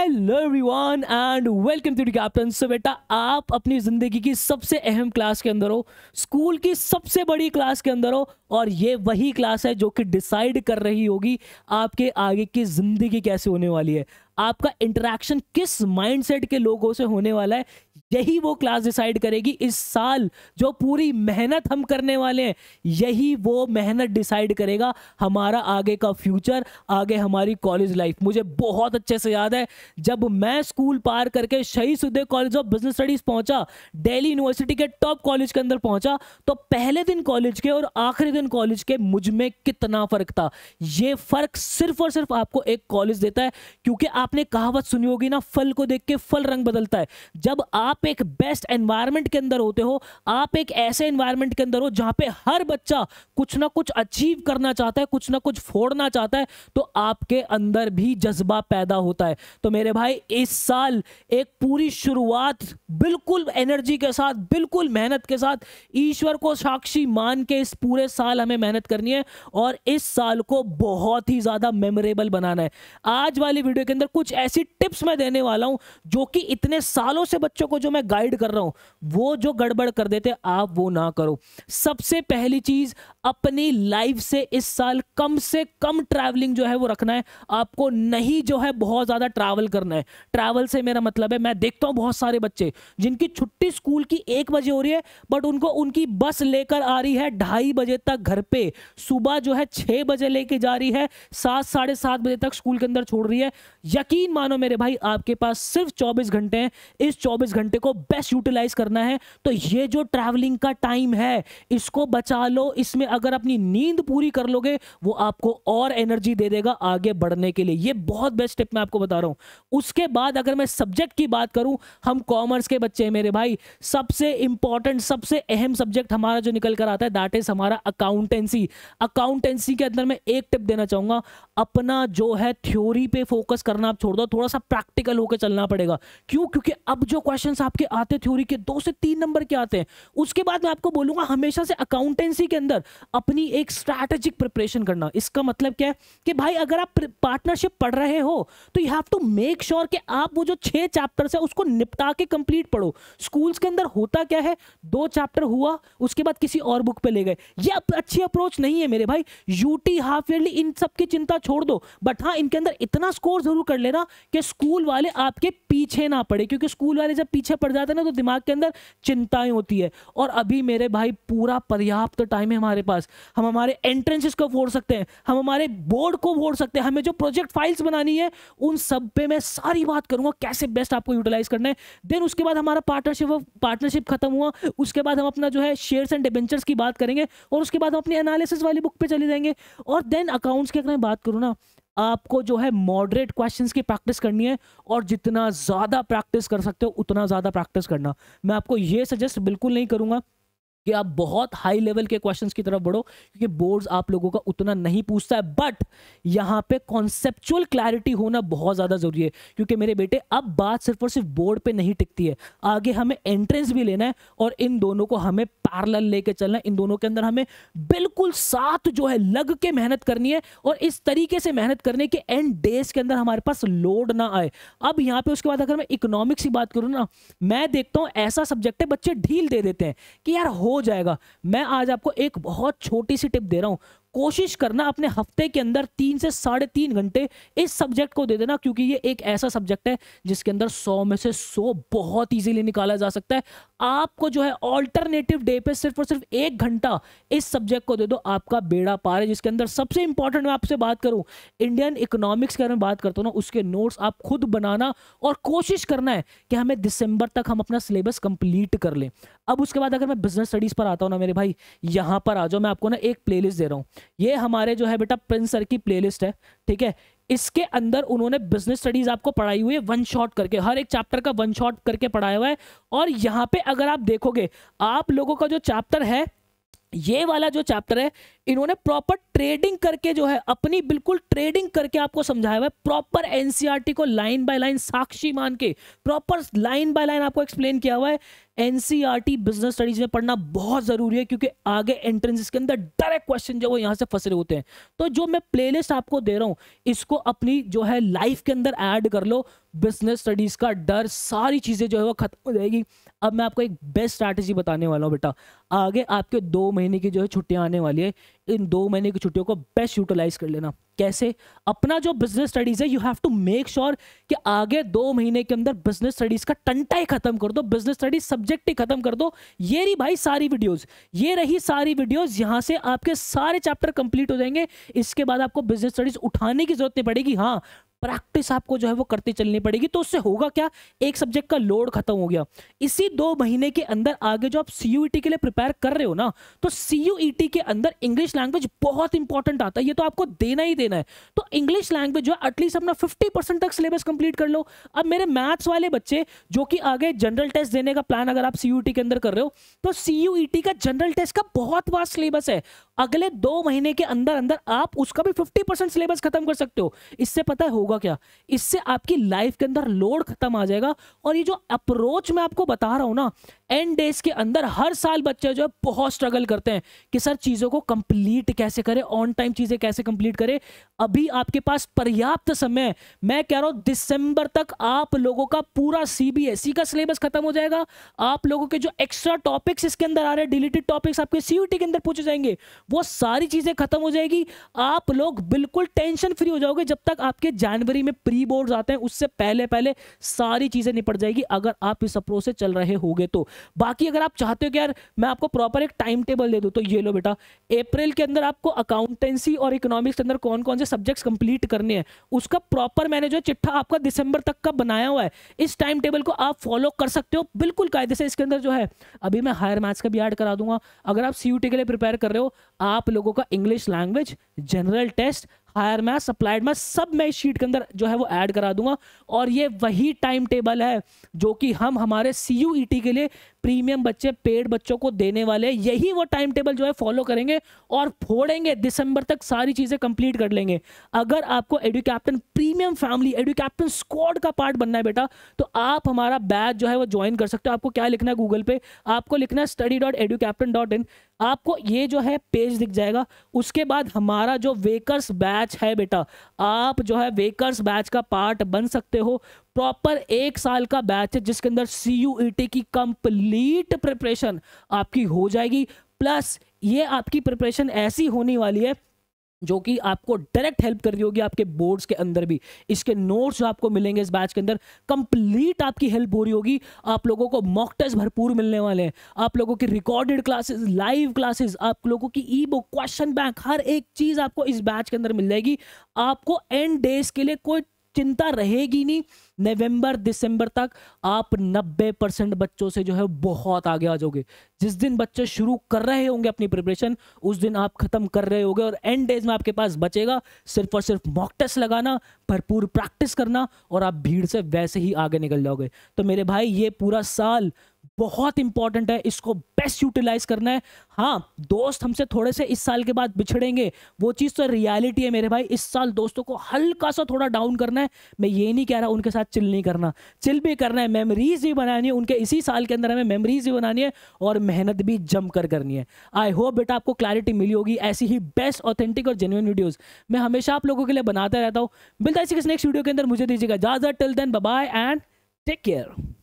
Hello everyone and welcome to the captain. So बेटा, आप अपनी जिंदगी की सबसे अहम क्लास के अंदर हो, स्कूल की सबसे बड़ी क्लास के अंदर हो, और ये वही क्लास है जो कि डिसाइड कर रही होगी आपके आगे की जिंदगी कैसे होने वाली है, आपका इंटरेक्शन किस माइंडसेट के लोगों से होने वाला है। यही वो क्लास डिसाइड करेगी। इस साल जो पूरी मेहनत हम करने वाले हैं, यही वो मेहनत डिसाइड करेगा हमारा आगे का फ्यूचर, आगे हमारी कॉलेज लाइफ। मुझे बहुत अच्छे से याद है जब मैं स्कूल पार करके शहीद Sukhdev college of business studies पहुंचा, दिल्ली यूनिवर्सिटी के टॉप कॉलेज के अंदर पहुंचा, तो पहले दिन कॉलेज के और आखिरी दिन कॉलेज के मुझ में कितना फर्क था। ये फर्क सिर्फ और सिर्फ आपको एक कॉलेज देता है, क्योंकि आपने कहावत सुनी होगी ना, फल को देख के फल रंग बदलता है। जब आप एक बेस्ट एनवायरनमेंट के अंदर होते हो, आप एक ऐसे एनवायरनमेंट के अंदर हो जहां पे हर बच्चा कुछ ना कुछ अचीव करना चाहता है, कुछ ना कुछ फोड़ना चाहता है, तो आपके अंदर भी जज्बा पैदा होता है। तो मेरे भाई, इस साल एक पूरी शुरुआत बिल्कुल एनर्जी के साथ, बिल्कुल मेहनत के साथ, ईश्वर को साक्षी मान के इस पूरे साल हमें मेहनत करनी है और इस साल को बहुत ही ज्यादा मेमोरेबल बनाना है। आज वाली वीडियो के अंदर कुछ ऐसी टिप्स मैं देने वाला हूं जो कि इतने सालों से बच्चों को जो मैं गाइड कर रहा हूं, वो जो गड़बड़ कर देते आप वो ना करो। सबसे पहली चीज, अपनी लाइफ से इस साल कम से कम ट्रैवलिंग जो है वो रखना है। आपको नहीं जो है बहुत ज्यादा ट्रैवल करना है। ट्रैवल से मेरा मतलब है, मैं देखता हूं बहुत सारे बच्चे जिनकी छुट्टी स्कूल की 1 बजे हो रही है, बट उनको उनकी बस लेकर आ रही है 2:30 बजे तक घर पे, सुबह जो है 6 बजे लेके जा रही है, 7 साढ़े 7 बजे तक स्कूल के अंदर छोड़ रही है। यकीन मानो मेरे भाई, आपके पास सिर्फ 24 घंटे हैं। इस 24 घंटे को बेस्ट यूटिलाइज करना है। तो ये जो ट्रैवलिंग का टाइम है, इसको बचा लो। इसमें अगर अपनी नींद पूरी कर लोगे, वो आपको और एनर्जी दे देगा आगे बढ़ने के लिए। ये बहुत बेस्ट टिप मैं आपको बता रहा हूं। उसके बाद अगर मैं सब्जेक्ट की बात करूं, हम कॉमर्स के बच्चे हैं मेरे भाई। सबसे इंपॉर्टेंट, सबसे अहम सब्जेक्ट हमारा जो निकल कर आता है, दैट इज हमारा अकाउंटेंसी। अकाउंटेंसी के अंदर मैं एक टिप देना चाहूंगा, अपना जो है थ्योरी पे फोकस करना आप छोड़ दो, थोड़ा सा प्रैक्टिकल होकर चलना पड़ेगा। क्यों? क्योंकि अब जो क्वेश्चंस आपके आते थ्योरी के 2 से 3 नंबर के आते हैं। उसके बाद मैं आपको बोलूंगा हमेशा से अकाउंटेंसी के अंदर अपनी एक स्ट्रैटेजिक प्रिपरेशन करना। इसका मतलब क्या है कि भाई, अगर आप पार्टनरशिप पढ़ रहे हो तो you have to make sure कि आप वो जो 6 चैप्टर्स है उसको निपटा के कंप्लीट पढ़ो। स्कूल्स के अंदर होता क्या है, 2 चैप्टर हुआ, उसके बाद किसी और बुक पे ले गए। ये अच्छी अप्रोच नहीं है मेरे भाई। यूटी, हाफ ईयरली, इन सब की चिंता छोड़ दो, बट हाँ, इनके अंदर इतना स्कोर जरूर कर लेना कि स्कूल वाले आपके पीछे ना पड़े, क्योंकि स्कूल वाले जब पीछे पड़ जाते हैं ना, तो दिमाग के अंदर चिंताएं होती है। और अभी मेरे भाई पूरा पर्याप्त टाइम है हमारे पास। हम हमारे एंट्रेंसेस को फोड़ सकते हैं, हम हमारे बोर्ड को फोड़ सकते हैं, हमें जो प्रोजेक्ट फाइल्स बनानी है उन सब पे मैं सारी बात करूंगा कैसे बेस्ट आपको यूटिलाइज करना है। देन उसके बाद हमारा पार्टनरशिप खत्म हुआ, उसके बाद हम अपना जो है शेयर्स एंड डिबेंचर्स की बात करेंगे, और उसके बाद हम अपनी एनालिसिस वाली बुक पे चले जाएंगे। और देन अकाउंट्स की अगर मैं बात करूं ना, आपको जो है मॉडरेट क्वेश्चंस की प्रैक्टिस करनी है, और जितना ज्यादा प्रैक्टिस कर सकते हो उतना ज्यादा प्रैक्टिस करना। मैं आपको ये सजेस्ट बिल्कुल नहीं करूंगा कि आप बहुत हाई लेवल के क्वेश्चंस की तरफ बढ़ो, क्योंकि बोर्ड्स आप लोगों का उतना नहीं पूछता है। बट यहां पे कॉन्सेप्चुअल क्लैरिटी होना बहुत ज्यादा जरूरी है, क्योंकि मेरे बेटे, अब बात सिर्फ और सिर्फ बोर्ड पे नहीं टिकती है, आगे हमें एंट्रेंस भी लेना है, और इन दोनों को हमें पैरेलल लेके चलना है। इन दोनों के अंदर हमें बिल्कुल साथ जो है लग के मेहनत करनी है, और इस तरीके से मेहनत करने के एंड डेज के अंदर हमारे पास लोड ना आए। अब यहाँ पे उसके बाद अगर मैं इकोनॉमिक्स की बात करूँ ना, मैं देखता हूँ ऐसा सब्जेक्ट है बच्चे ढील दे देते हैं कि यार हो जाएगा। मैं आज आपको एक बहुत छोटी सी टिप दे रहा हूं, कोशिश करना अपने हफ्ते के अंदर 3 से 3.5 घंटे इस सब्जेक्ट को दे देना, क्योंकि ये एक ऐसा सब्जेक्ट है जिसके अंदर 100 में से 100 बहुत इजीली निकाला जा सकता है। आपको जो है ऑल्टरनेटिव डे पे सिर्फ और सिर्फ 1 घंटा इस सब्जेक्ट को दे दो, आपका बेड़ा पार है। जिसके अंदर सबसे इंपॉर्टेंट मैं आपसे बात करूं, इंडियन इकोनॉमिक्स के बारे में बात करता हूं ना, उसके नोट्स आप खुद बनाना, और कोशिश करना है कि हमें दिसंबर तक हम अपना सिलेबस कंप्लीट कर लें। अब उसके बाद अगर मैं बिजनेस स्टडीज पर आता हूं ना मेरे भाई, यहां पर आ जाओ, मैं आपको ना एक प्लेलिस्ट दे रहा हूं। ये हमारे जो है बेटा प्रिंस सर की प्लेलिस्ट है, ठीक है। इसके अंदर उन्होंने बिजनेस स्टडीज आपको पढ़ाई हुई है 1 शॉट करके, हर एक चैप्टर का 1 शॉट करके पढ़ाया हुआ है। और यहां पे अगर आप देखोगे, आप लोगों का जो चैप्टर है, ये वाला जो चैप्टर है, इन्होंने प्रॉपर ट्रेडिंग करके जो है अपनी बिल्कुल ट्रेडिंग करके आपको समझाया हुआ है, प्रॉपर एनसीईआरटी को लाइन बाय लाइन साक्षी मान के प्रॉपर लाइन बाय लाइन आपको एक्सप्लेन किया हुआ है। एनसीईआरटी बिजनेस स्टडीज में पढ़ना बहुत जरूरी है, क्योंकि आगे एंट्रेंस के अंदर डायरेक्ट क्वेश्चन जो वो यहां से फंसे होते हैं। तो जो मैं प्लेलिस्ट आपको दे रहा हूं, इसको अपनी जो है लाइफ के अंदर ऐड कर लो। बिजनेस स्टडीज का डर, सारी चीजें जो है वो खत्म हो जाएगी। अब मैं आपको एक बेस्ट स्ट्रैटेजी बताने वाला हूं बेटा। आगे आपके 2 महीने की जो है छुट्टियां आने वाली है, इन 2 महीने की छुट्टियों को बेस्ट यूटिलाइज कर लेना। कैसे? अपना जो बिजनेस स्टडीज है, you have to make sure कि आगे 2 महीने के अंदर बिजनेस स्टडीज का टंटा ही खत्म कर दो, बिजनेस स्टडीज सब्जेक्ट ही खत्म कर दो। ये रही भाई सारी वीडियोस, ये रही सारी वीडियोस, यहां से आपके सारे चैप्टर कंप्लीट हो जाएंगे। इसके बाद आपको बिजनेस स्टडीज उठाने की जरूरत नहीं पड़ेगी। हाँ, प्रैक्टिस आपको जो है वो करती चलनी पड़ेगी। तो उससे होगा क्या, एक सब्जेक्ट का लोड खत्म हो गया। इसी 2 महीने के अंदर आगे जो आप सीयूईटी के लिए प्रिपेयर कर रहे हो ना, तो सीयूईटी के अंदर इंग्लिश लैंग्वेज बहुत इंपॉर्टेंट आता है, ये तो आपको देना ही देना है। तो इंग्लिश लैंग्वेज जो है एटलीस्ट अपना 50% तक सिलेबस कंप्लीट कर लो। अब मेरे मैथ्स वाले बच्चे जो कि आगे जनरल टेस्ट देने का प्लान अगर आप सीयूईटी के अंदर कर रहे हो, तो सीयूईटी का जनरल टेस्ट का बहुत वास्ट सिलेबस है। अगले 2 महीने के अंदर अंदर आप उसका भी 50% सिलेबस खत्म कर सकते हो। इससे पता है होगा क्या, इससे आपकी लाइफ के अंदर लोड खत्म आ जाएगा। और ये जो अप्रोच मैं आपको बता रहा हूं ना, एंड डेज के अंदर हर साल बच्चे जो है बहुत स्ट्रगल करते हैं कि सर चीजों को कंप्लीट कैसे करें, ऑन टाइम चीजें कैसे कंप्लीट करें। अभी आपके पास पर्याप्त समय है। मैं कह रहा हूं दिसंबर तक आप लोगों का पूरा सीबीएसई का सिलेबस खत्म हो जाएगा। आप लोगों के जो एक्स्ट्रा टॉपिक्स इसके अंदर आ रहे हैं, डिलीटेड टॉपिक्स आपके सीयूईटी के अंदर पूछे जाएंगे, वो सारी चीजें खत्म हो जाएगी। आप लोग बिल्कुल टेंशन फ्री हो जाओगे। जब तक आपके जनवरी में प्री बोर्ड्स आते हैं, उससे पहले पहले सारी चीजें निपट जाएगी, अगर आप इस अप्रोच से चल रहे होगे तो। बाकी अगर आप चाहते हो कि यार मैं आपको प्रॉपर एक टाइम टेबल दे दूं, तो ये लो बेटा, अप्रैल के अंदर आपको अकाउंटेंसी और इकोनॉमिक्स के अंदर कौन कौन से सब्जेक्ट्स कंप्लीट करने हैं, उसका प्रॉपर मैंने जो चिट्ठा आपका दिसंबर तक का बनाया हुआ है। इस टाइम टेबल को आप फॉलो कर सकते हो बिल्कुल कायदे से। इसके अंदर जो है अभी मैं हायर मैथ्स का भी ऐड करा दूंगा। अगर आप सीयूटी के लिए प्रिपेयर कर रहे हो, आप लोगों का English language, general test, higher maths, applied maths सब मैं इस शीट के अंदर जो है वो ऐड करा दूंगा। और ये वही टाइम टेबल है जो कि हम हमारे सीयूईटी के लिए प्रीमियम बच्चे, पेड बच्चों को देने वाले। यही वो टाइम टेबल जो है फॉलो करेंगे और फोड़ेंगे, दिसंबर तक सारी चीजें कंप्लीट कर लेंगे। अगर आपको एडुकैप्टन प्रीमियम फैमिली, एडुकैप्टन स्क्वाड का पार्ट बनना है बेटा, तो आप हमारा बैच जो है वो ज्वाइन कर सकते हो। आपको क्या लिखना है गूगल पे, आपको लिखना है study.educaptain.in। आपको ये जो है पेज दिख जाएगा। उसके बाद हमारा जो वेकर्स बैच है बेटा, आप जो है वेकर्स बैच का पार्ट बन सकते हो। प्रॉपर 1 साल का बैच है जिसके अंदर सीयूईटी की कंप्लीट प्रिपरेशन आपकी हो जाएगी। प्लस ये आपकी प्रिपरेशन ऐसी होने वाली है जो कि आपको डायरेक्ट हेल्प कर रही होगी आपके बोर्ड्स के अंदर भी। इसके नोट्स जो आपको मिलेंगे इस बैच के अंदर, कंप्लीट आपकी हेल्प हो रही होगी। आप लोगों को मॉक टेस्ट भरपूर मिलने वाले हैं, आप लोगों की रिकॉर्डेड क्लासेस, लाइव क्लासेस, आप लोगों की ई बुक, क्वेश्चन बैंक, हर एक चीज आपको इस बैच के अंदर मिल जाएगी। आपको एंड डेज के लिए कोई चिंता रहेगी नहीं। नवंबर दिसंबर तक आप 90% बच्चों से जो है बहुत आगे आ जाओगे। जिस दिन बच्चे शुरू कर रहे होंगे अपनी प्रिपरेशन, उस दिन आप खत्म कर रहे होगे और एंड डेज में आपके पास बचेगा सिर्फ और सिर्फ मॉक टेस्ट लगाना, भरपूर प्रैक्टिस करना, और आप भीड़ से वैसे ही आगे निकल जाओगे। तो मेरे भाई ये पूरा साल बहुत इंपॉर्टेंट है, इसको बेस्ट यूटिलाइज करना है। हाँ, दोस्त हमसे थोड़े से इस साल के बाद बिछड़ेंगे, वो चीज तो रियलिटी है मेरे भाई। इस साल दोस्तों को हल्का सा थोड़ा डाउन करना है। मैं ये नहीं कह रहा उनके साथ चिल नहीं करना, चिल भी करना है, मेमोरीज भी बनानी है उनके। इसी साल के अंदर हमें मेमोरीज भी बनानी है और मेहनत भी जमकर करनी है। आई होप बेटा आपको क्लैरिटी मिली होगी। ऐसी ही बेस्ट, ऑथेंटिक और जेन्युइन वीडियोस मैं हमेशा आप लोगों के लिए बनाता रहता हूँ। मिलता है इसी नेक्स्ट वीडियो के अंदर। मुझे दीजिएगा इजाजत। Till then bye bye and take care.